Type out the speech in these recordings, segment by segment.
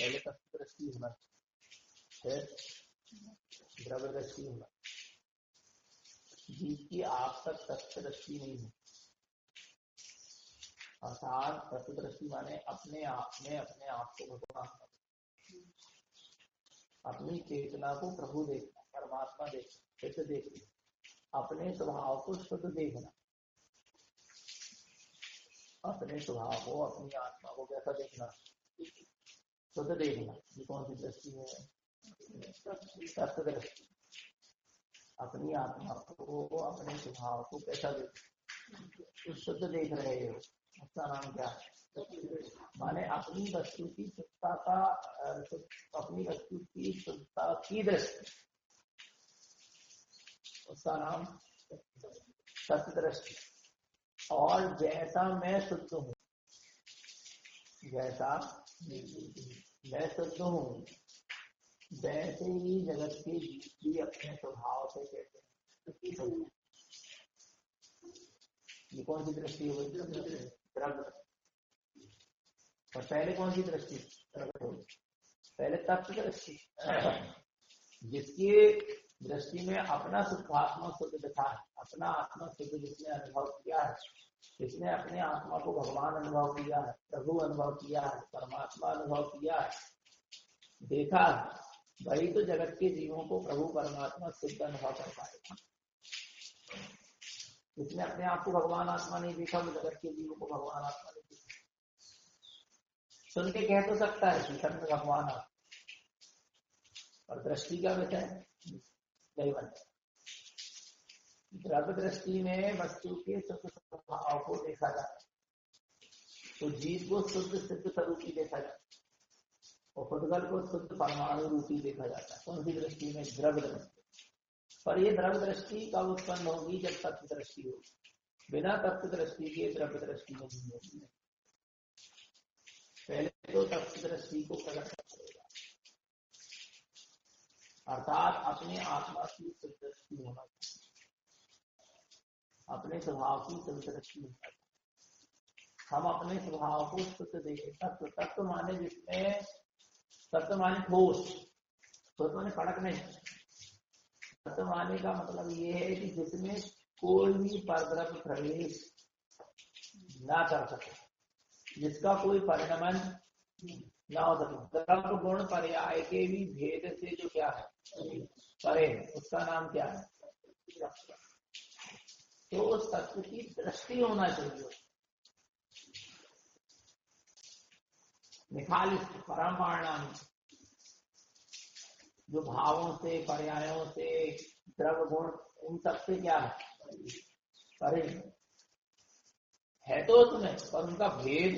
पहले तत्व दृष्टि होना, फिर द्रव्य दृष्टि होना। जीव की आप तक तत्व दृष्टि नहीं है, अर्थात तत्व दृष्टि माने अपने आप में अपने आप को भगवान, अपनी चेतना को प्रभु देखना, परमात्मा देखना, शुद्ध देखना, अपने स्वभाव को शुद्ध देखना, अपने स्वभाव को, अपनी आत्मा को कैसा देखना, शुद्ध देखना। ये कौन सी दृष्टि है? तत्व दृष्टि। अपनी आत्मा को, अपने स्वभाव को कैसा देखना, शुद्ध देख रहे हो, उसका नाम क्या है? माने अपनी वस्तु की शुद्धता का, अपनी वस्तु की शुद्धता की दृष्टि, उसका नाम सत्य दृष्टि। और जैसा मैं शुद्ध हूँ, जैसा मैं शुद्ध हूँ, वैसे ही जगत के जीव भी अपने स्वभाव से कहते हैं। ये कौन सी दृष्टि हो गई? द्रव्य। और पहले कौन सी दृष्टि? पहले तत्व दृष्टि, जिसकी दृष्टि में अपना शुद्धात्मा शुद्ध दिखा है, अपना आत्मा शुद्ध जिसने अनुभव किया है, जिसने अपने आत्मा को भगवान अनुभव किया है, प्रभु अनुभव किया है, परमात्मा अनुभव किया है, देखा है, वही तो जगत के जीवों को प्रभु परमात्मा शुद्ध अनुभव कर पाएगा। जिसने अपने आप को भगवान आत्मा नहीं देखा, वो जगत के जीवों को भगवान आत्मा नहीं देखा। सुन के कह तो सकता है कि सब भगवान आत्मा, और दृष्टि का विषय नहीं बनता। द्रव्य दृष्टि में वस्तु के शुद्ध स्वभाव को देखा जाता है, तो जीव को शुद्ध सिद्ध स्वरूपी देखा जाता है, और खुदगल को शुद्ध परमाणु रूपी देखा जाता है। कौन सी दृष्टि में? द्रव्य दृष्टि। पर ये द्रव्य दृष्टि कब उत्पन्न होगी? जब तत्व दृष्टि होगी। बिना तत्व दृष्टि के द्रव्य दृष्टि नहीं होगी। पहले तो तत्व दृष्टि को प्रकट करेगा, अर्थात अपने आत्मा की शुद्ध दृष्टि होना चाहिए, अपने स्वभाव की शुद्ध दृष्टि होना चाहिए। हम अपने स्वभाव को शुद्ध देखें। तत्व, तत्व माने जिसमें, तत्व माने ठोस, ठोस माने कड़क नहीं। तत्व माने का मतलब ये है कि जिसमें कोई भी परद्रव्य प्रवेश ना कर सके, जिसका कोई परिणमन ना हो सके। द्रव्य गुण पर्याय के भी भेद से जो क्या है, परे, उसका नाम क्या है? तो उस तत्व की दृष्टि होना चाहिए, निखालिस परमाणाम, जो भावों से, पर्यायों से, द्रव्य गुण, इन सबसे क्या है, परे है तो उसमें, पर उनका भेद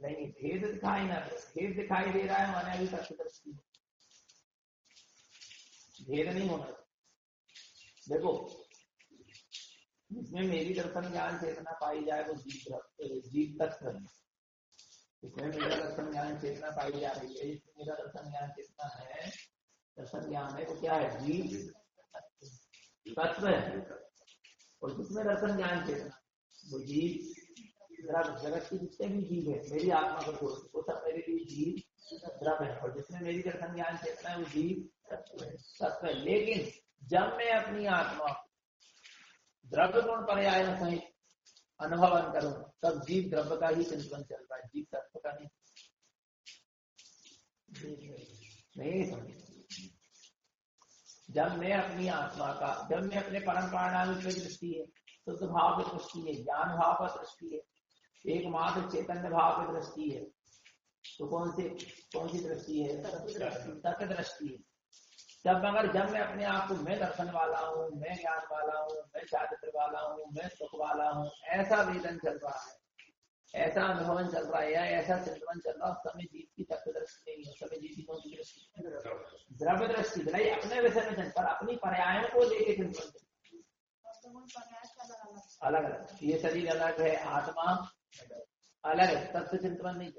नहीं। भेद दिखाई ना दे, भेद दिखाई दे रहा है माने अभी तत्व दृष्टि, भेद नहीं होना। देखो, जिसमें मेरी दर्शन ज्ञान चेतना पाई जाए वो जीव तत्व है। इसमें मेरा दर्शन ज्ञान चेतना पाई जा रही है, इसमें मेरा दर्शन ज्ञान चेतना है, दर्शन ज्ञान है, वो क्या है? जीव तत्व है। और जिसमें दर्शन ज्ञान चेतना, वो जीव, जगत के जितने भी जीव है, मेरी आत्मा को छोड़, वो सब मेरे लिए जीव द्रव्य है। और जिसमें मेरी दर्शन ज्ञान चेतना है, वो जीव तत्व है। लेकिन जब मैं अपनी आत्मा द्रव्य गुण पर्याय सहित अनुभवन करूं, तब जीव द्रव्य का ही चिंतन चल रहा है, जीव तत्व का नहीं समझ। जब मैं अपनी आत्मा का, जब मैं अपने परम परिणामी की दृष्टि है, शुद्ध भाव की दृष्टि है, ज्ञान भाव की दृष्टि है, एकमात्र चैतन्य भाव की दृष्टि है, तो कौन सी दृष्टि है? तत्व दृष्टि है। जब मैं अपने आप को मैं दर्शन वाला हूँ, मैं ज्ञान वाला हूँ, मैं चारित्र वाला हूँ, मैं सुख वाला हूँ, ऐसा वेदन चल रहा है, ऐसा अनुभवन चल रहा है, या ऐसा चिंतन चल रहा है, उस समय जीव की तत्व दृष्टि नहीं है। उस समय जीव की कौन सी दृष्टि? द्रव्य दृष्टि। नहीं अपने विषय में चिंतन, अपनी पर्यायों को लेके चिंतन अलग अलग। ये शरीर अलग है, आत्मा अलग है, तत्व चिंतन नहीं।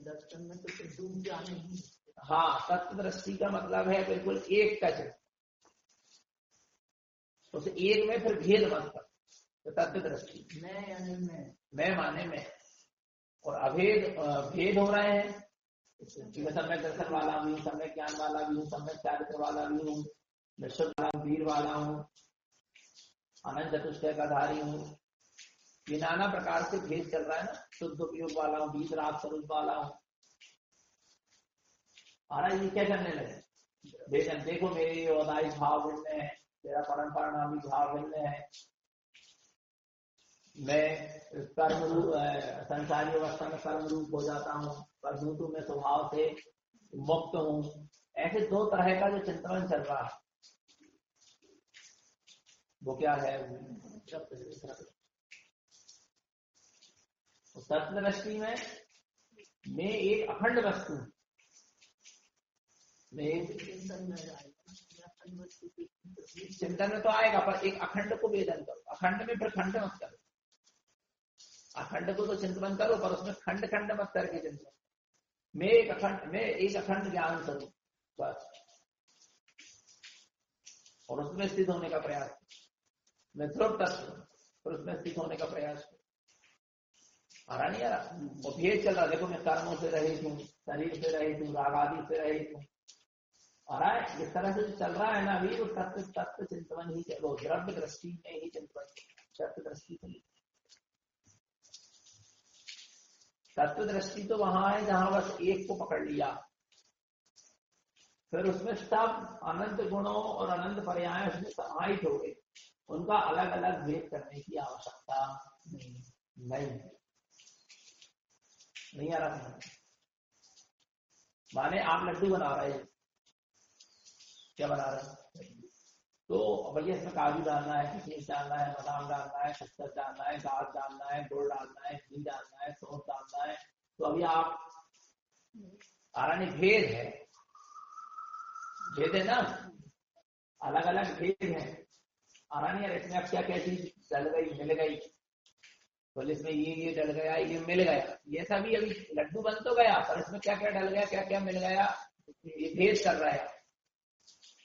दर्शन में तो डूब जाने। हाँ, तत्व दृष्टि का मतलब है बिल्कुल एक का चिंतन, उसे एक में फिर भेद मत कर, तो तत्व दृष्टि। मैं माने मैं, और अभेद भेद हो रहे हैं। मैं सम्यक दर्शन वाला भी हूँ, सम्यक ज्ञान वाला भी हूँ, सम्यक चारित्र वाला भी हूँ, वीर वाला हूँ, अनंत चतुष्टय का धारी हूँ। ये नाना प्रकार से भेद चल रहा है ना। शुद्ध उपयोग वाला हूँ, बीज राग स्वरूप वाला हूँ। ये क्या करने लगे? भेदन देखो, मेरे योदाई भाव भिन्न है, मेरा परंपरा नामी भाव भिन्न है, मैं कर्म रूप संसारी अवस्था में कर्म रूप हो जाता हूँ, परंतु मैं स्वभाव से मुक्त हूँ। ऐसे दो तरह का जो चिंतन चल रहा है वो क्या है? तत्व दृष्टि में मैं एक अखंड वस्तु, चिंतन में तो आएगा, पर एक अखंड को वेदन करो। अखंड में फिर खंड मत करो। अखंड को तो चिंतन करो, पर उसमें खंड खंड मत करके चिंतन। मैं एक अखंड ज्ञान स्वरूप बस, और उसमें स्थित होने का प्रयास। मैं ध्रुव तत्व और उसमें स्थित होने का प्रयास। आ रहा नहीं आ रहा? और भेद चल रहा, देखो मैं कर्मों से रहित हूँ, शरीर से रहित हूँ, राग आदि से रहित हूँ। आ रहा है? इस तरह से जो चल रहा है ना अभी, वो तत्व चिंतन ही चलो, द्रव्य दृष्टि में ही चिंतन, तत्व दृष्टि से। तत्व दृष्टि तो वहां है जहां बस एक को पकड़ लिया, फिर उसमें सब अनंत गुणों और अनंत पर्याय उसमें समाहित हो गए। उनका अलग अलग भेद करने की आवश्यकता नहीं आ रहा। माने आप लड्डू बना रहे हैं, क्या बना रहे हैं? तो भैया इसमें काजू डालना है, किशमिश डालना है, बादाम डालना है, खसखस डालना है, दाल डालना है, गुड़ डालना है, घी डालना है, सौंफ डालना है। तो अभी आप आरानी भेद है ना, अलग अलग भेद है। आरानी यार इसमें अब क्या क्या चीज डल गई, मिल गई, बोले इसमें ये डल गया, ये मिल गया। ये सभी अभी लड्डू बन तो गया, पर इसमें क्या क्या डल गया, क्या क्या मिल गया, ये भेद कर रहा है।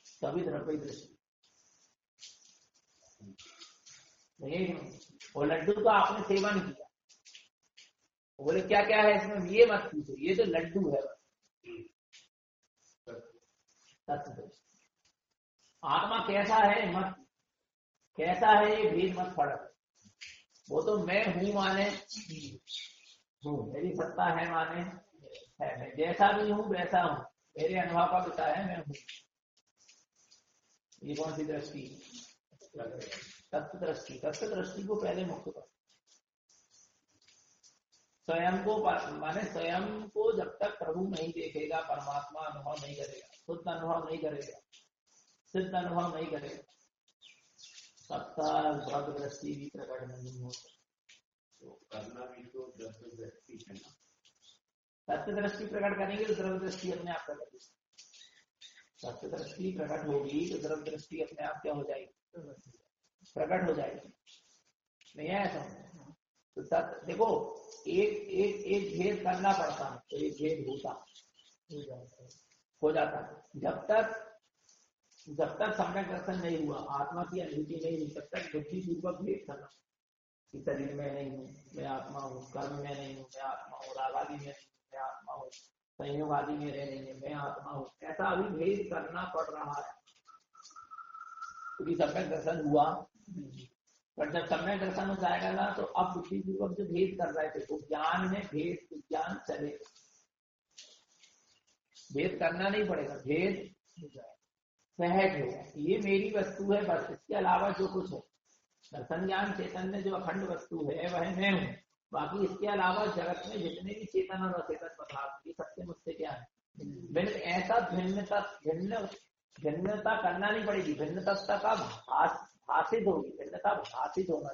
सभी द्रव्य दृष्टि नहीं। वो लड्डू तो आपने सेवन किया, बोले क्या क्या है इसमें, ये मत पूछो, ये तो लड्डू है। आत्मा कैसा है मत, कैसा है ये भेद मत फर्क। वो तो मैं हूं माने हूं, मेरी सत्ता है माने है, मैं जैसा भी हूं वैसा हूं, मेरे अनुभव का विषय है, मैं हूं। ये कौन सी दृष्टि? तत्व दृष्टि। तत्व दृष्टि को पहले मुक्त कर, स्वयं को माने स्वयं को जब तक प्रभु नहीं देखेगा, परमात्मा अनुभव नहीं करेगा, शुद्ध अनुभव नहीं करेगा, सिद्ध अनुभव नहीं करेगा, तब तक भक्त दृष्टि भी प्रकट नहीं हो सकती। तो करना भी तो तत्व दृष्टि है ना। तत्व दृष्टि प्रकट करेंगे तो द्रव्य दृष्टि अपने आप प्रकट होगी। तत्व दृष्टि प्रकट होगी तो द्रव्य दृष्टि अपने आप क्या हो जाएगी? प्रकट हो जाएगी। नहीं है ऐसा? तो देखो, एक भेद करना पड़ता है तो एक भेद हो जाता है। जब तक सम्यक दर्शन नहीं हुआ, आत्मा की अनुभूति नहीं हुई, तब तक बुद्धि पूर्वक भेद करना कि शरीर में नहीं हूँ मैं आत्मा हूँ, कर्म में नहीं हूँ मैं आत्मा हूँ, राग आदि में मैं आत्मा हूँ, संयोग आदि में नहीं है मैं आत्मा हूँ, ऐसा अभी भेद करना पड़ रहा है क्योंकि सम्यक दर्शन हुआ। पर जब सम्यक दर्शन हो जाएगा ना, तो अब बुद्धि पूर्वक जो भेद कर रहे थे तो ज्ञान में भेद विज्ञान चलेगा, भेद करना नहीं पड़ेगा, भेद सहज होगा। ये मेरी वस्तु है बस, इसके अलावा जो कुछ है दर्शन ज्ञान चैतन्य जो अखंड वस्तु है वह मैं हूँ, बाकी इसके अलावा जगत में जितने भी चेतन और अचेतन पदार्थ ये सबसे मुझसे क्या है भिन्न। ऐसा भिन्नता करना नहीं पड़ेगी, भिन्नता का भाषित होगी, भिन्नता भाषित होना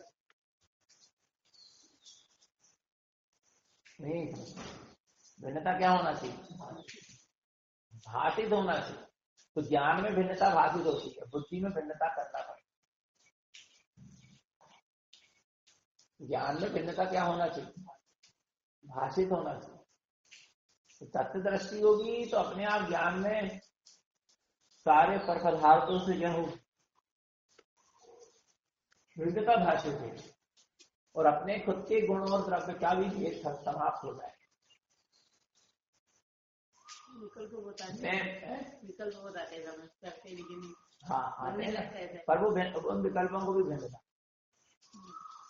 नहीं, भिन्नता क्या होना चाहिए? भाषित होना चाहिए। तो ज्ञान में भिन्नता भाषित होती है, बुद्धि में भिन्नता करना पड़ेगा। ज्ञान में भिन्नता क्या होना चाहिए? भाषित होना चाहिए। तो तत्व दृष्टि होगी तो अपने आप ज्ञान में सारे पर पदार्थों से क्या हो भिन्नता भाषित होगी। और अपने खुद के गुण और द्रव्य का भी भेद समाप्त हो जाए। विकल्प बताते हाँ आते हैं, पर वो उन विकल्पों को भी भेजना।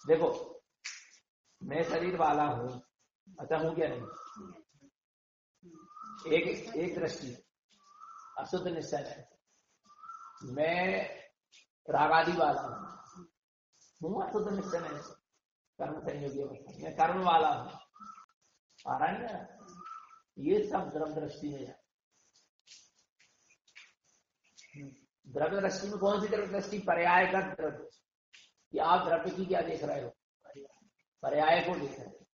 देखो मैं शरीर वाला हूँ, अच्छा हूँ क्या नहीं, एक दृष्टि अशुद्ध निश्चय है। मैं रागादि वाला हूँ अशुद्ध निश्चय है, कर्म संयोगी मैं कर्म वाला हूँ, आ रहा है ना, ये सब द्रव्य दृष्टि में है। द्रव्य दृष्टि में कौन सी द्रव्य दृष्टि? पर्याय का द्रव्य, कि आप द्रव्य की क्या देख रहे हो? पर्याय को देख रहे हो।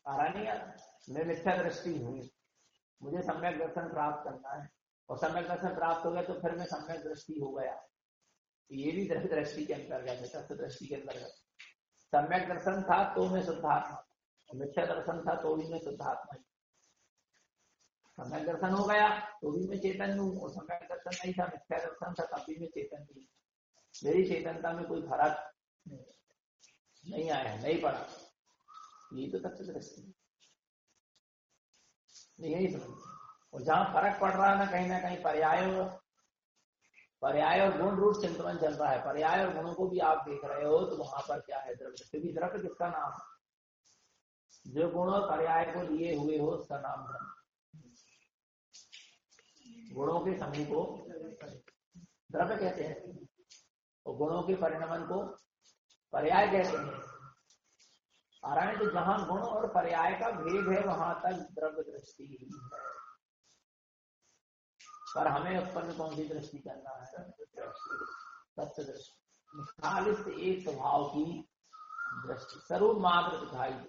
आ रहा नहीं यार, मैं मिथ्या दृष्टि हूँ, मुझे सम्यक दर्शन प्राप्त करना है, और सम्यक दर्शन प्राप्त हो गया तो फिर मैं सम्यक दृष्टि हो गया। ये भी द्रव्य दृष्टि के अंतर्गत है, तत्व दृष्टि के अंतर्गत। सम्यक दर्शन था तो मैं शुद्धात्मा, मिथ्या दर्शन था तो भी मैं शुद्धात्मा। सम्यक दर्शन हो गया तो भी मैं चेतन हूँ, और सम्यक दर्शन नहीं था, मिथ्या दर्शन था, तब भी मैं चेतन हूँ। मेरी चेतनता में कोई फर्क नहीं आया, नहीं पड़ा। ये तो तत्व दृष्टि यही समझ। और जहां फर्क पड़ रहा है ना कहीं पर्याय और गुण रूप चिंतन चल रहा है, पर्याय और गुणों को भी आप देख रहे हो, तो वहां पर क्या है? द्रव्य। क्योंकि द्रव्य किसका नाम है? जो गुण और पर्याय को लिए हुए हो उसका नाम द्रव्य। गुणों के समूह को द्रव्य कहते हैं, और गुणों के परिणमन को पर्याय कहते हैं। नारायण, तो जहां गुण और पर्याय का भेद है वहां तक द्रव्य दृष्टि ही है। पर हमें उत्पन्न कौन सी दृष्टि करना है? तत्व दृष्टि। खालिस एक स्वभाव की दृष्टि, स्वरूप मात्र दिखाई दे।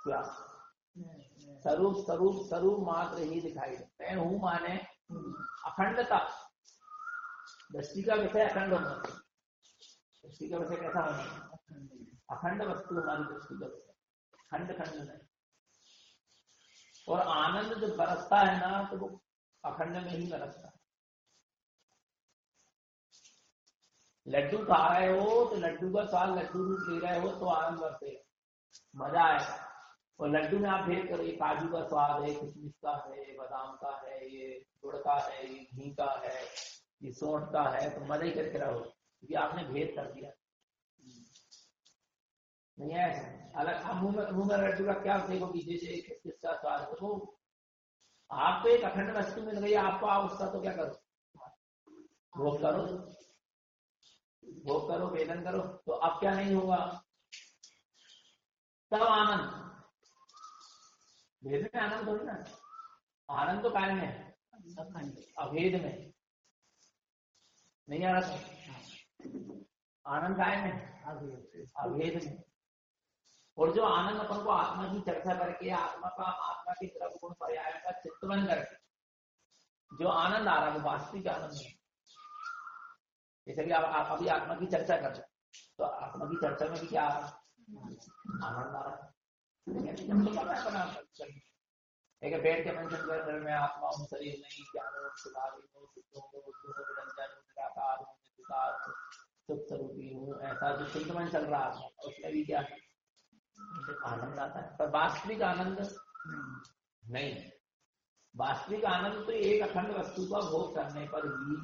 क्या स्वरूप मात्र ही दिखाई दे। मैं हूं माने अखंडता, दृष्टि का विषय अखंड होना। दृष्टि का विषय कैसा होना? अखंड वस्तु हमारी दृष्टि का विषय, खंड खंड नहीं। और आनंद जब बरसता है ना तो वो अखंड में ही बरसता है। लड्डू खा रहे हो तो लड्डू का स्वाद लड्डू रूप ले रहे हो तो आनंद बरसेगा, मजा आएगा। और लड्डू में आप भेद करो, ये काजू का स्वाद है, किशमिश का है, बादाम का है, ये गुड़ का है, ये घी का है, ये सौंठ का है, तो मजा ही करके रहो, क्योंकि आपने भेद कर दिया। नहीं है अलग। मुंह में लड्डू का क्या देखो कि जैसे किसका स्वाद है, वो आपको एक अखंड वस्तु मिल गई, आपको आप उसका तो क्या करो? भोग करो, वेदन करो। तो अब क्या नहीं होगा? तब आनंद, भेद में आनंद थोड़ी ना, आनंद तो कायम है, अभेद में नहीं आ रहा। आनंद कायम है, अभेद में। और जो आनंद अपन को आत्मा की चर्चा करके आत्मा के द्रव्य गुण पर्याय का चित्तवन करके जो आनंद आ रहा है वो वास्तविक आनंद है। जैसे कि आप अभी आत्मा की चर्चा कर रहे हैं, तो आत्मा की चर्चा में भी क्या आ रहा है? आनंद आ रहा है। एक बैठ के मेंशन कर रहे, मैं आत्मा हूँ, शरीर नहीं, ज्ञान स्वरूपी हूँ, ऐसा जो चिंतन चल रहा है उसमें भी क्या आनंद आता है। पर वास्तविक आनंद नहीं। वास्तविक आनंद तो एक अखंड वस्तु का भोग करने पर ही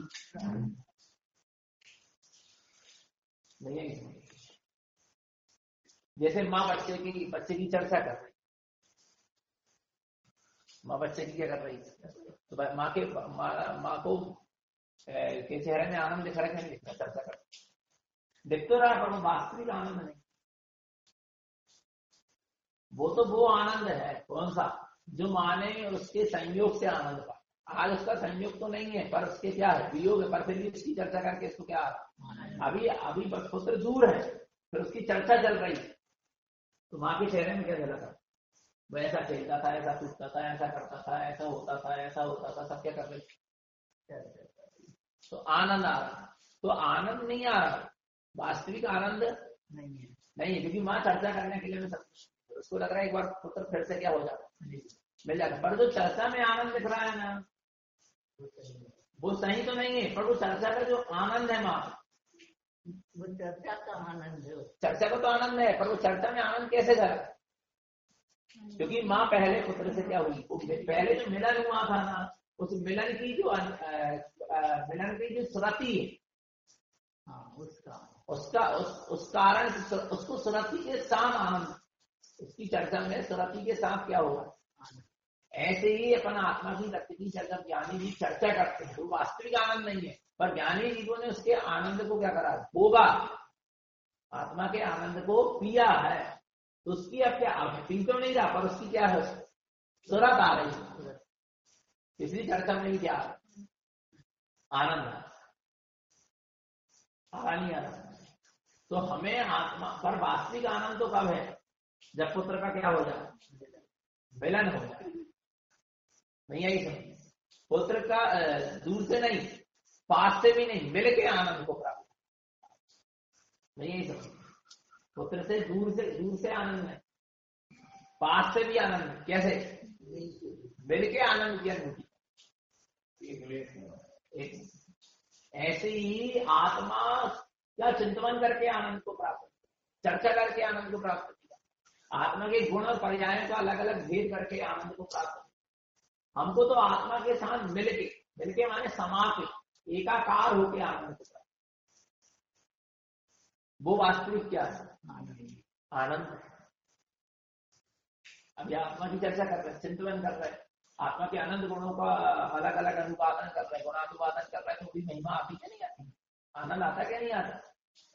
नहीं है। जैसे माँ बच्चे की चर्चा कर रही, माँ बच्चे की क्या कर रही, तो माँ को के चेहरे में आनंद दिख रहा है, नहीं दिख रहा? चर्चा कर दिख तो रहा, पर वो वास्तविक आनंद नहीं। वो तो वो आनंद है, कौन सा? जो माने उसके संयोग से आनंद पा। आज उसका संयोग तो नहीं है, पर उसके क्या है? वियोग है, पर फिर भी उसकी चर्चा करके इसको क्या अभी पुत्र दूर है, फिर उसकी चर्चा चल रही है, तो माँ के चेहरे में क्या झलका? वो ऐसा खेलता था, ऐसा कूदता था, ऐसा करता था, ऐसा होता था, ऐसा होता था, सब क्या कर रहे? तो आनंद आ रहा। तो आनंद नहीं आ रहा, वास्तविक आनंद नहीं, क्योंकि माँ चर्चा करने के लिए मैं सब उसको लग रहा है एक बार पुत्र फिर से क्या हो जाता, मिल जाता। पर जो चर्चा में आनंद दिख रहा है ना, वो सही तो नहीं है, पर वो चर्चा का जो आनंद है माँ, वो चर्चा का आनंद है। चर्चा को तो आनंद है, पर वो चर्चा में आनंद कैसे करा? क्योंकि माँ पहले पुत्र से क्या हुई, पहले जो मिलन हुआ था ना, उस मिलन की जो सुरति है, हाँ, उस कारण उसको सुरति के साथ आनंद, उसकी चर्चा में सुरति के साथ क्या होगा। ऐसे ही अपन आत्मा की तत्व की चर्चा ज्ञानी जी चर्चा करते हैं, वो वास्तविक आनंद नहीं है, पर ज्ञानी जीवों ने उसके आनंद को क्या करा, भोगा, आत्मा के आनंद को पिया है, तो उसकी अब क्या, पी तो नहीं रहा, पर उसकी क्या है, सुरत आ रही है। इसलिए चर्चा में भी क्या आनंद नहीं आ रहा। तो हमें आत्मा पर वास्तविक आनंद तो कब है, जब पुत्र का क्या हो जाए, मिलन हो जाए। नहीं आई समझ, पुत्र का दूर से नहीं, पास से भी नहीं, मिल के आनंद को प्राप्त। नहीं आई समझ, पुत्र से दूर से आनंद नहीं, पास से भी आनंद नहीं। कैसे, मिल के आनंद की अनुभूति। ऐसे ही आत्मा क्या चिंतन करके आनंद को प्राप्त, चर्चा करके आनंद को प्राप्त किया, आत्मा के गुण और पर्यायों का अलग अलग भेद करके आनंद को प्राप्त। हमको तो आत्मा के साथ मिलके माने समाप्त, एकाकार होके आनंद को प्राप्त। वो वास्तविक क्या है, आनंद। अभी आत्मा की चर्चा कर रहे हैं, चिंतन कर रहे हैं, आत्मा के आनंद गुणों का अलग अलग अनुवादन कर रहे हैं, गुणानुवादन कर रहे हैं, तो भी महिमा आती क्या नहीं आती, आनंद आता क्या नहीं आता।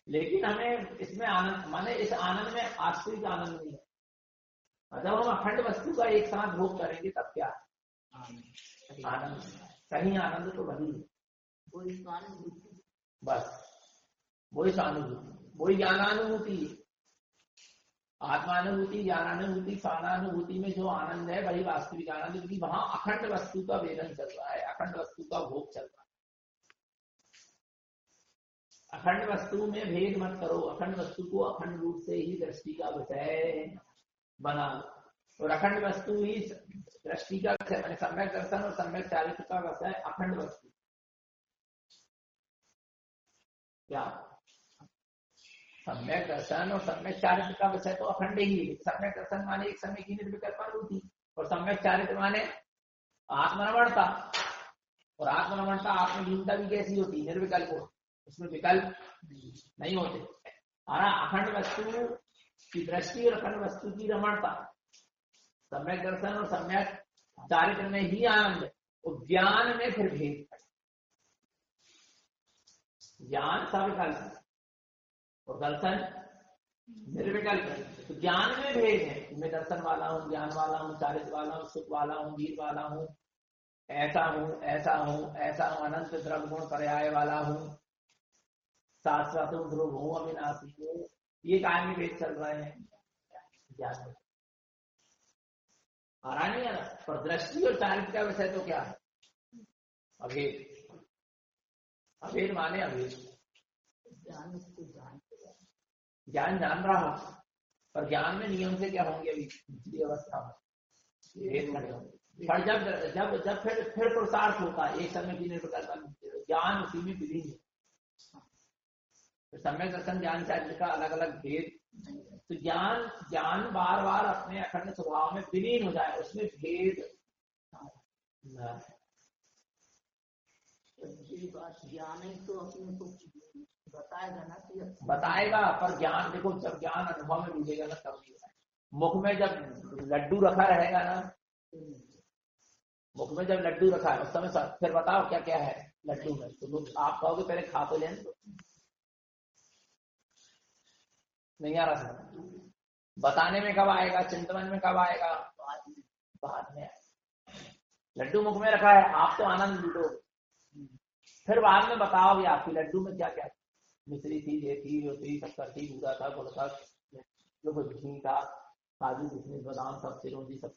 लेकिन हमें इसमें आनंद माने इस आनंद में वास्तविक आनंद नहीं है। जब हम अखंड वस्तु का एक साथ भोग करेंगे तब क्या आनंद, कहीं आनंद तो वही है, बस वही स्वानुभूति, वही ज्ञानानुभूति, आत्मानुभूति, ज्ञानानुभूति, स्वानानुभूति में जो आनंद है वही वास्तविक आनंद, क्योंकि वहां अखंड वस्तु का वेदन चल रहा है, अखंड वस्तु का भोग चल रहा है। अखंड वस्तु में भेद मत करो, अखंड वस्तु को अखंड रूप से ही दृष्टि का विषय बना, और अखंड वस्तु ही दृष्टि का विषय, मैंने सम्यक दर्शन और सम्यक चारित्र का विषय अखंड वस्तु। क्या सम्यक दर्शन और सम्यक चारित्र का विषय तो अखंड ही है। सम्यक दर्शन माने एक समय की निर्विकल्प अनुभूति, और सम्यक चारित्र माने आत्मरमणता, और आत्मरमणता आत्मलीनता भी कैसी होती, निर्विकल्प हो, उसमें विकल्प नहीं होते। अखंड वस्तु की दृष्टि और अखंड वस्तु की रमणता, सम्यक दर्शन और सम्यक चारित्र में ही आनंद है, और ज्ञान में फिर भेद, ज्ञान सविकल्प और दर्शन निर्विकल्प है। तो ज्ञान में भेद है, मैं दर्शन वाला हूँ, ज्ञान वाला हूँ, चारित्र वाला हूँ, सुख वाला हूँ, वीर वाला हूँ, ऐसा हूँ, ऐसा हूँ, ऐसा हूँ, अनंत द्रव्य गुण पर्याय वाला हूँ, शाश्वत ध्रुव हूँ, अविनाशी हूँ, ये काय में भेद चल रहे हैं ज्ञान में। आ रहा नहीं आ रहा, पर दृष्टि और चारित्र का विषय तो क्या है, अभेद। अभेद माने अभेद, ज्ञान जान रहा हूं, पर ज्ञान में नियम से क्या होंगे, अभी दूसरी अवस्था में भेद खड़े होंगे। पर जब फिर पुरुषार्थ होता है, एक समय की निर्विकल्प ज्ञान उसी में विलीन है। तो सम्यक दर्शन ज्ञान चारित्र का अलग अलग भेद, तो ज्ञान बार बार अपने अखंड स्वभाव में विलीन हो जाए, उसमें भेद ज्ञान तो अपने को बताएगा ना, बताएगा, पर ज्ञान देखो, जब ज्ञान अनुभव में डूबेगा ना तब नहीं होगा। मुख में जब लड्डू रखा रहेगा ना, मुख में जब लड्डू रखा है उस समय फिर बताओ क्या क्या है लड्डू में, तो आप कहोगे पहले खा तो लें, तो नहीं आ रहा समझ। बताने में कब आएगा, चिंतन में कब आएगा, बाद में। लड्डू मुख में रखा है, आप तो आनंद लूटो, फिर बाद में बताओगे आपकी लड्डू में क्या क्या, मिश्री थी, ये थी, वो थी, शक्कर थी, दूधा था, गुड़ था, जो कुछ घी था, काजू किशमिश बादाम सब, चिरौंजी सब।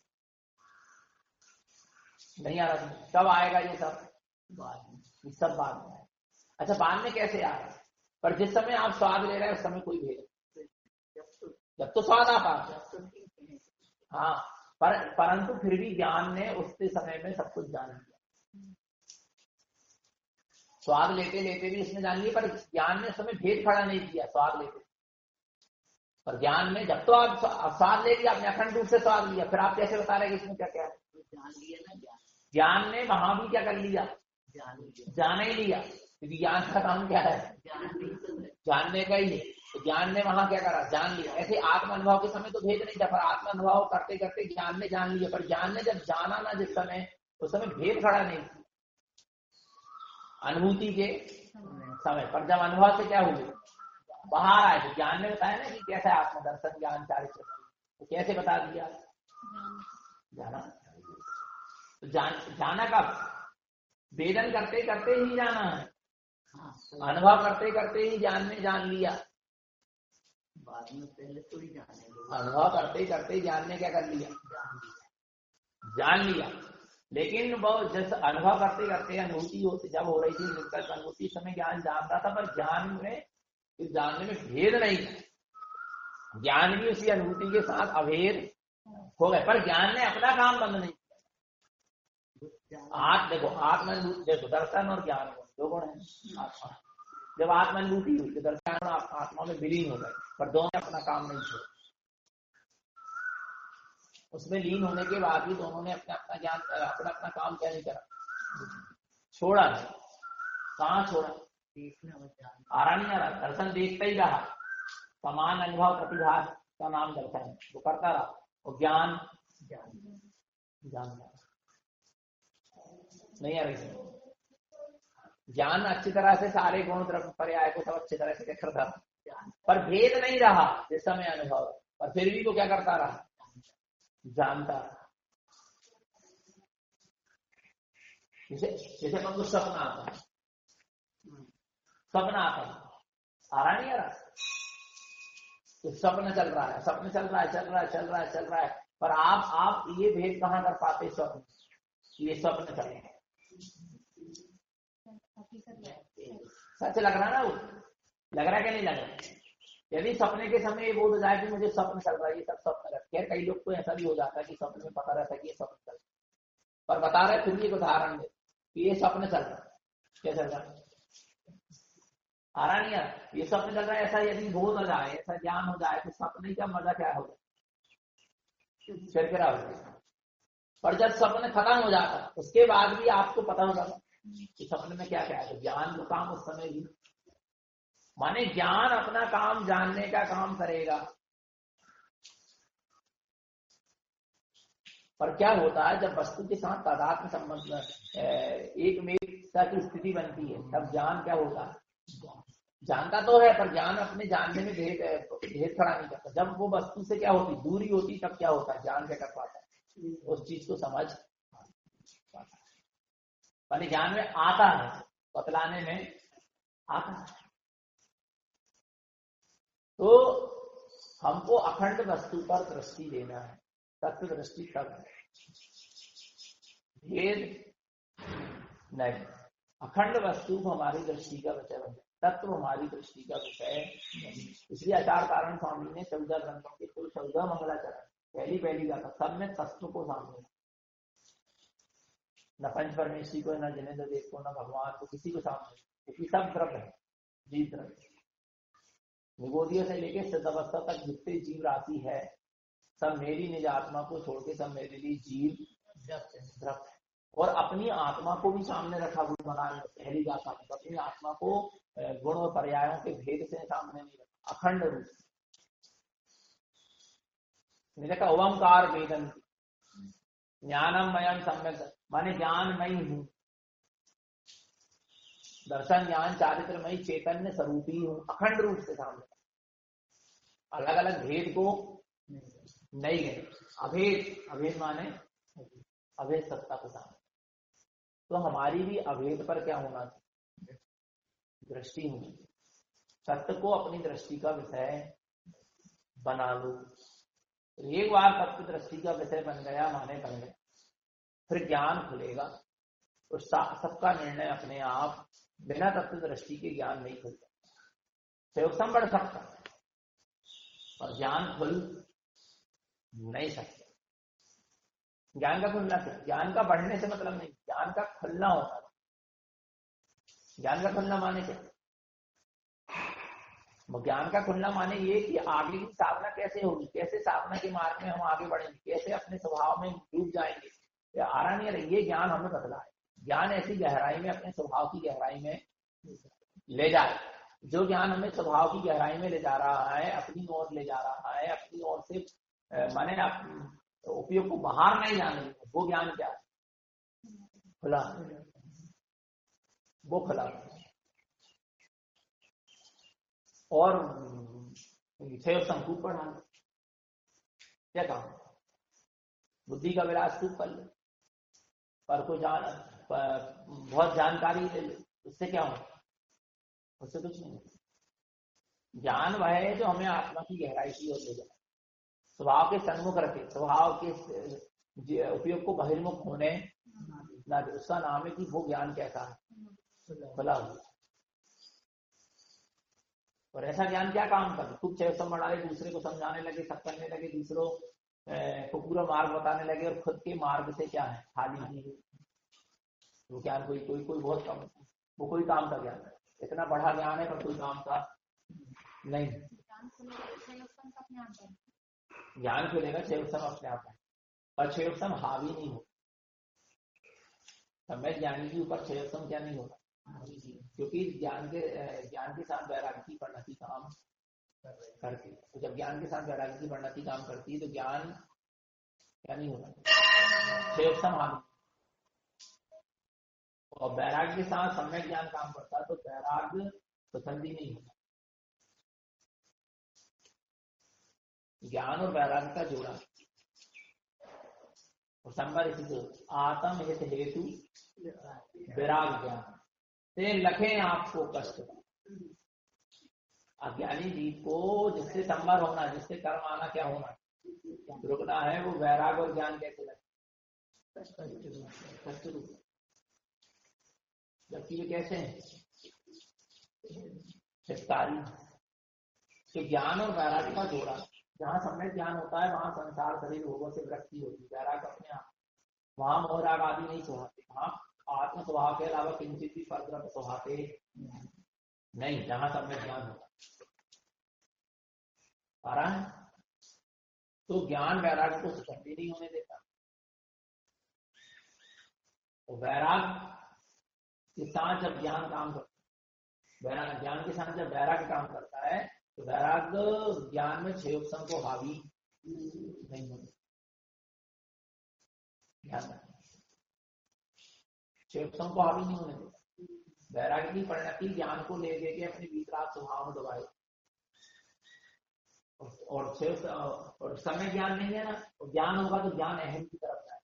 नहीं आ रहा, कब आएगा ये सब, बाद में, सब बाद में। अच्छा, बाद में कैसे आ रहा है, पर जिस समय आप स्वाद ले रहे हैं उस समय कोई भेद, जब तो स्वाद आता है, हाँ, परंतु फिर भी ज्ञान ने उस समय में सब कुछ जान लिया। स्वाद लेते लेते भी इसने जान लिया, पर ज्ञान ने उस समय भेद खड़ा नहीं किया स्वाद लेते। पर ज्ञान में जब तो आप स्वाद ले लिया, आपने अखंड रूप से स्वाद लिया, फिर आप कैसे बता रहे कि इसमें क्या क्या है? जान लिया ना, ज्ञान ने वहां भी क्या कर लिया? जान ही लिया, क्योंकि ज्ञान का काम क्या है? जानने का ही है। तो ज्ञान ने वहां क्या करा? जान लिया। ऐसे आत्म अनुभव के समय तो भेद नहीं था, पर आत्म अनुभव करते करते ज्ञान ने जान लिया। पर ज्ञान ने जब जाना ना जिस समय, उस समय भेद खड़ा नहीं अनुभूति के समय। पर जब अनुभव से क्या हुए? बाहर आए। तो ज्ञान ने बताया ना कि कैसे आत्मदर्शन ज्ञान चारित्र, तो कैसे बता दिया? जाना। तो जाना कब? वेदन करते करते ही जाना है, अनुभव करते करते ही ज्ञान ने जान लिया। बाद में पहले थोड़ी जाने, अनुभव करते करते ज्ञान ने क्या कर लिया? जान लिया। लेकिन वो जैसे अनुभव करते करते अनुभूति होती जब हो रही थी, निर्कल्प अनुभूति समय ज्ञान जानता था, पर ज्ञान में इस जानने में भेद नहीं था। ज्ञान भी उसी अनुभूति के साथ अभेद हो गए, पर ज्ञान ने अपना काम बंद नहीं किया। देखो आत्मानुभूति, देखो दर्शन और ज्ञान दो गुण है आत्मा। जब आत्मानुभूति हुई तो दर्शन आत्मा में विलीन हो गए, पर दोनों अपना काम नहीं छोड़ा। उसमें लीन होने के बाद भी दोनों ने अपना अपना ज्ञान, अपना अपना काम क्या नहीं करा, छोड़ा नहीं। कहाँ छोड़ा? आ रहा नहीं आ रहा, दर्शन देखता ही रहा। समान अनुभव प्रतिभास का नाम दर्शन है, वो करता रहा। और ज्ञान जानता नहीं आ रही। ज्ञान अच्छी तरह से सारे गुण द्रव्य पर्याय को सब अच्छी तरह से करता रहा, पर भेद नहीं रहा जिस समय अनुभव, पर फिर भी वो क्या करता रहा? जानता रहा। जैसे अपन को सपना आता है, सपना आता है, आ रहा नहीं आ रहा, तो सपना चल रहा है, सपना चल रहा है, चल रहा है, चल रहा है, चल रहा है, पर आप ये भेद कहाँ कर पाते? स्वप्न, ये स्वप्न चल रहा है। सच लग रहा है ना? वो लग रहा है कि नहीं लग रहा? यदि सपने के समय ये बोल हो जाए कि मुझे स्वप्न चल रहा है, ये सब स्वप्न रहता है। कई लोग को ऐसा भी हो जाता है कि स्वप्न में पता रहता है कि ये स्वप्न चल रहा है, पर बता रहे फिर भी एक उदाहरण दे कि ये स्वप्न चल रहा है। क्या चल रहा है? आ रहा नहीं यार, ये स्वप्न चल रहा है। ऐसा यदि बोध हो जाए, ऐसा ज्ञान हो जाए, तो स्वप्न का मजा क्या होगा? चिड़चिड़ा हो जाएगा। पर जब स्वप्न खत्म हो जाता उसके बाद भी आपको पता हो जाता कि सपने में क्या क्या है। तो ज्ञान का काम उस समय भी, माने ज्ञान अपना काम जानने का काम करेगा। पर क्या होता है जब वस्तु के साथ तादात्म्य संबंध, एक मेकता की स्थिति बनती है, तब ज्ञान क्या होता है? जानता तो है, पर ज्ञान अपने जानने में भेद खड़ा नहीं करता। जब वो वस्तु से क्या होती, दूरी होती, तब क्या होता है? ज्ञान क्या कर पाता है? उस चीज को समझ पाता है। माने ज्ञान में आता है, बतलाने में आता है। तो हमको अखंड वस्तु पर दृष्टि देना है, तत्व दृष्टि तब है, भेद नहीं। अखंड वस्तु हमारी दृष्टि का विषय बन जाए, तत्व हमारी दृष्टि का विषय नहीं। इसलिए आचार कारण स्वामी ने 14 ग्रंथों के कुल 14 मंगलाचरण पहली गाथा सब में तत्व को सामने, न पंच परमेश्वरी को, न जिनेन्द्र देव को, न भगवान को, किसी को सामने, क्योंकि सब द्रव्य है, जीव द्रव्य। निगोदिया से लेके सिद्ध अवस्था तक जितने जीव राशि है, सब मेरी निज आत्मा को छोड़ के सब मेरे लिए जीव द्रव्य। और अपनी आत्मा को भी सामने रखा गुरु महाराज ने पहली गाथा में। अपनी आत्मा को गुण और पर्यायों के भेद से सामने नहीं रखा, अखंड रूप से। मैंने कहा ओंकार वेदन ज्ञानमयम सम्यक, माने ज्ञानमयी हूं, दर्शन ज्ञान चारित्रमयी चैतन्य स्वरूपी हूं, अखंड रूप से सामने, अलग अलग भेद को नहीं गए। अभेद माने अभेद सत्ता को सामने। तो हमारी भी अभेद पर क्या होना चाहिए? दृष्टि होनी। सत्य को अपनी दृष्टि का विषय बना लो। एक बार तत्व दृष्टि का विषय बन गया, माने बन गया, फिर ज्ञान खुलेगा। तो सबका निर्णय अपने आप बिना तत्व दृष्टि के ज्ञान नहीं खुलता। प्रयोगसम बढ़ सकता और ज्ञान खुल नहीं सकता। ज्ञान का खुलना क्या? ज्ञान का बढ़ने से मतलब नहीं, ज्ञान का खुलना होता है। ज्ञान का खुलना माने क्या? ज्ञान का खुलना माने ये कि आगे की साधना कैसे होगी, कैसे साधना के मार्ग में हम आगे बढ़ेंगे, कैसे अपने स्वभाव में डूब जाएंगे। ये आरा नहीं है, ये ज्ञान हमें बदला है। ज्ञान ऐसी गहराई में, अपने स्वभाव की गहराई में ले जाए। जो ज्ञान हमें स्वभाव की गहराई में ले जा रहा है, अपनी ओर ले जा रहा है, अपनी ओर से माने उपयोग को बाहर नहीं जाने, वो ज्ञान क्या है? खुला, वो खुला। और खूब पढ़ा, क्या काम? बुद्धि का विलास खूब कर ले, पर को बहुत जानकारी ले ले, उससे क्या हो? उससे कुछ नहीं। ज्ञान वह है जो हमें आत्मा की गहराई की ओर ले जाए, स्वभाव के सन्मुख रखे, स्वभाव के उपयोग को बहिर्मुख होने ना दे। उसका नाम है कि वो ज्ञान कैसा है? खुला हुआ। और ऐसा ज्ञान क्या काम करे? खूब चेष्टा बढ़ाए, दूसरे को समझाने लगे, सब करने लगे, दूसरों को पूरा मार्ग बताने लगे, और खुद के मार्ग से क्या है? खाली। वो ज्ञान कोई कोई कोई बहुत कम, वो कोई काम का ज्ञान है। इतना बड़ा ज्ञान है पर कोई काम का नहीं। ज्ञान खुलेगा, क्षेत्रम अपने आप है, पर क्षेत्रम हावी नहीं हो। समय ज्ञानी के ऊपर क्षेत्रम क्या नहीं होगा, क्योंकि ज्ञान के साथ वैराग्य की परिणति काम करती है। तो जब ज्ञान के साथ वैराग्य की परिणति काम करती है तो ज्ञान क्या नहीं होगा, क्षेत्रम हावी। और वैराग्य के साथ सम्यक ज्ञान काम करता है तो वैराग्य स्वतंत्र नहीं होता। ज्ञान और वैराग्य का जोड़ा और संबर इसी आत्म हित हेतु वैराग ज्ञान से लखे आपको कष्ट। अज्ञानी जीव को जिससे संबर होना, जिससे कर्म आना क्या होना, रुकना है, वो वैराग और ज्ञान कैसे लगे? कष्ट रूप। जबकि ये कैसे हैं? हितकारी। तो ज्ञान और वैराग्य का जोड़ा, जहाँ सम्यक ज्ञान होता है वहां संसार शरीर भोगों से वृत्ति होती है, वैराग अपने आप, वहां मोह राग आदि नहीं सुहाते, वहां आत्म स्वभाव के अलावा किंचित भी परद्रव्य सुहाते नहीं, जहां सम्यक ज्ञान होता है। तो ज्ञान वैराग को सुगंधी नहीं होने देता। तो वैराग के साथ जब ज्ञान काम करता है, ज्ञान के साथ जब वैराग काम करता है तो वैराग ज्ञान में क्षेत्रम को हावी नहीं होता। क्षेत्रम को हावी नहीं होने देता। वैराग्य की परिणति ज्ञान को ले के अपने वितराग स्वभाव में दबाए। और समय ज्ञान नहीं है ना, तो ज्ञान होगा तो ज्ञान अहम की तरफ जाए,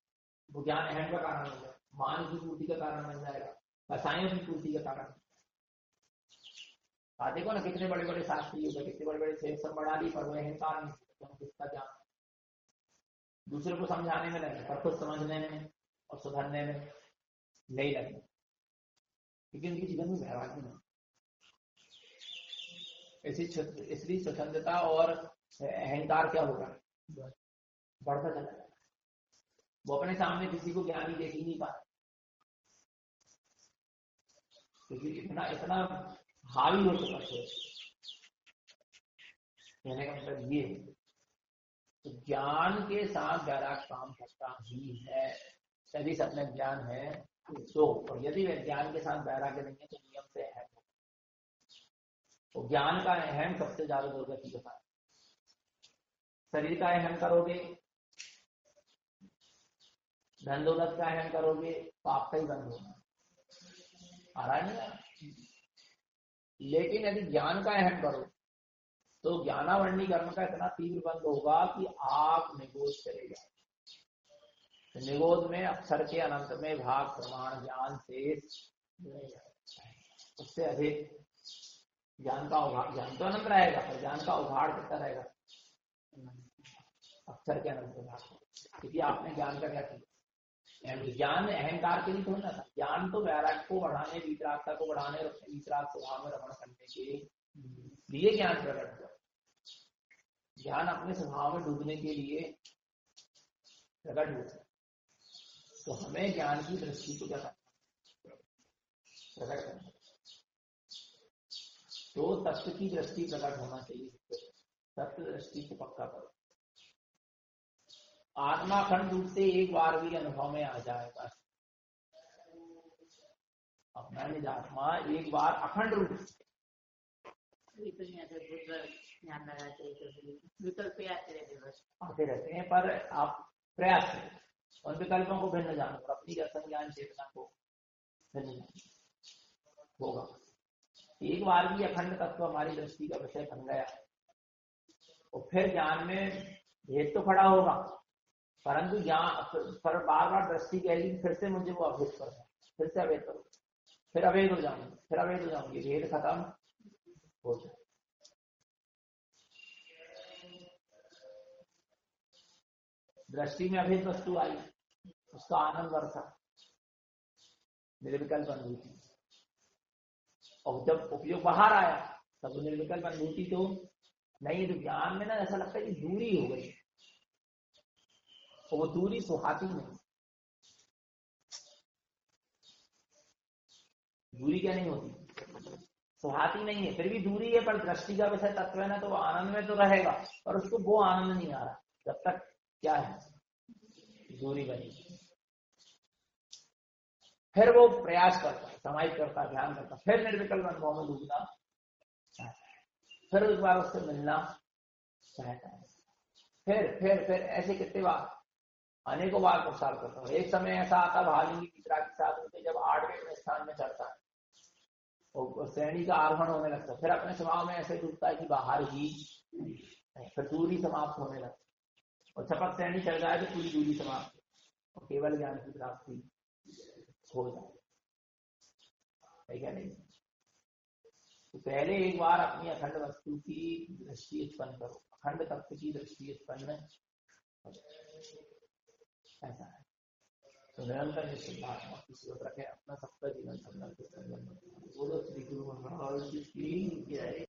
वो ज्ञान अहम का कारण हो जाए, मान की पूर्ति का कारण बन जाएगा, रसायन की पूर्ति का कारण। देखो ना, कितने बड़े बड़े शास्त्री हो गए, कितने बड़े बड़े क्षेत्र बढ़ा ली, पर वो अहंकार नहीं, किसका ज्ञान दूसरे को समझाने में लगे, पर खुद समझने में और सुधरने में नहीं लगे, क्योंकि उनके जीवन में वैराग्य नहीं। इसलिए स्वतंत्रता और अहंकार क्या होगा, बढ़ता चला जाएगा। वो अपने सामने किसी को ज्ञानी देख ही नहीं पाता, क्योंकि इतना इतना हावी हो चुका है। कहने का मतलब ये, तो ज्ञान के साथ वैराग काम करता ही है, यदि सबने ज्ञान है तो। और यदि ज्ञान के साथ वैराग्य नहीं है तो नियम से अहम होगा। तो ज्ञान का अहम सबसे ज्यादा दुर्गति होता है। शरीर का अहम करोगे, धन दौलत का अहम करोगे, पाप का ही बंद होगा, आ रहा नहीं। लेकिन यदि ज्ञान का अहम करो तो ज्ञानावरणी कर्म का इतना तीव्र बंद होगा कि आप निगोद चले जाए। तो निगोद में अक्षर के अनंत में भाग प्रमाण ज्ञान से उससे अधिक ज्ञान का उभाड़, ज्ञान तो अनंत रहेगा पर ज्ञान का उभाड़ कितना रहेगा, अक्षर के अनंत भाग, क्योंकि आपने ज्ञान का क्या किया। ज्ञान अहंकार के लिए थोड़ा था, ज्ञान तो वैराग्य को बढ़ाने, वितरागता को बढ़ाने और अपने वितराग स्वभाव में रमण करने के लिए ज्ञान प्रकट हुआ। ज्ञान अपने स्वभाव में डूबने के लिए प्रकट हुआ। तो हमें ज्ञान की दृष्टि को क्या प्रकट करना, तो तत्व की दृष्टि प्रकट होना चाहिए। तत्व दृष्टि को पक्का करो। आत्मा अखंड रूप से एक बार भी अनुभव में आ जाएगा। अपना निज आत्मा एक बार अखंड रूप से विकल्प आते रहते हैं, पर आप प्रयास करें उन विकल्पों को भिन्न जानो, अपनी दर्शन ज्ञान चेतना को भिन्न जानो होगा। एक बार भी अखंड तत्व हमारी दृष्टि का विषय बन गया और फिर ज्ञान में भेद तो खड़ा होगा, परंतु ज्ञान पर बार बार दृष्टि कहेगी फिर से मुझे वो अभेद करना, फिर से अभेद करो, फिर अभेद हो जाऊंगी, फिर अभेद हो जाऊंगी, भेद खत्म हो जाए। दृष्टि में अभेद वस्तु आई, उसका आनंद वर्षा निर्विकल्प अनुभूति, और जब उपयोग बाहर आया तब निर्विकल्प अनुभूति तो नहीं। तो ज्ञान में ना ऐसा लगता है कि दूरी हो गई, तो वो दूरी सुहाती नहीं। दूरी क्या नहीं होती, सुहाती नहीं है, फिर भी दूरी है, पर दृष्टि का विषय तत्व है ना, तो वो आनंद में तो रहेगा, पर उसको वो आनंद नहीं आ रहा जब तक क्या है दूरी बनी। फिर वो प्रयास करता है, समाहित करता, ध्यान करता, फिर निर्विकल्प अनुभव में डूबना, फिर एक बार उससे मिलना चाहता है, फिर ऐसे कितने बार, अनेकों बार प्रसार करता है। एक समय ऐसा आता भालिंगी मित्रा के साथ उनके, जब 8वें स्थान में चढ़ता है और श्रेणी का आरोहण होने लगता है, फिर अपने स्वभाव में ऐसे डूबता है कि बाहर ही, फिर दूरी समाप्त होने लगता है, और छपक श्रेणी चढ़ जाए तो पूरी दूरी समाप्त और केवल ज्ञान की प्राप्ति हो जाए, क्या नहीं। तो पहले एक बार अपनी अखंड वस्तु की दृष्टि उत्पन्न करो, अखंड तत्व की दृष्टि उत्पन्न ऐसा है। तो निरंतर निश्चितात्मा की सोच रखे, अपना सबका जीवन संघर्ष बोलो श्री गुरु महाराज की जय।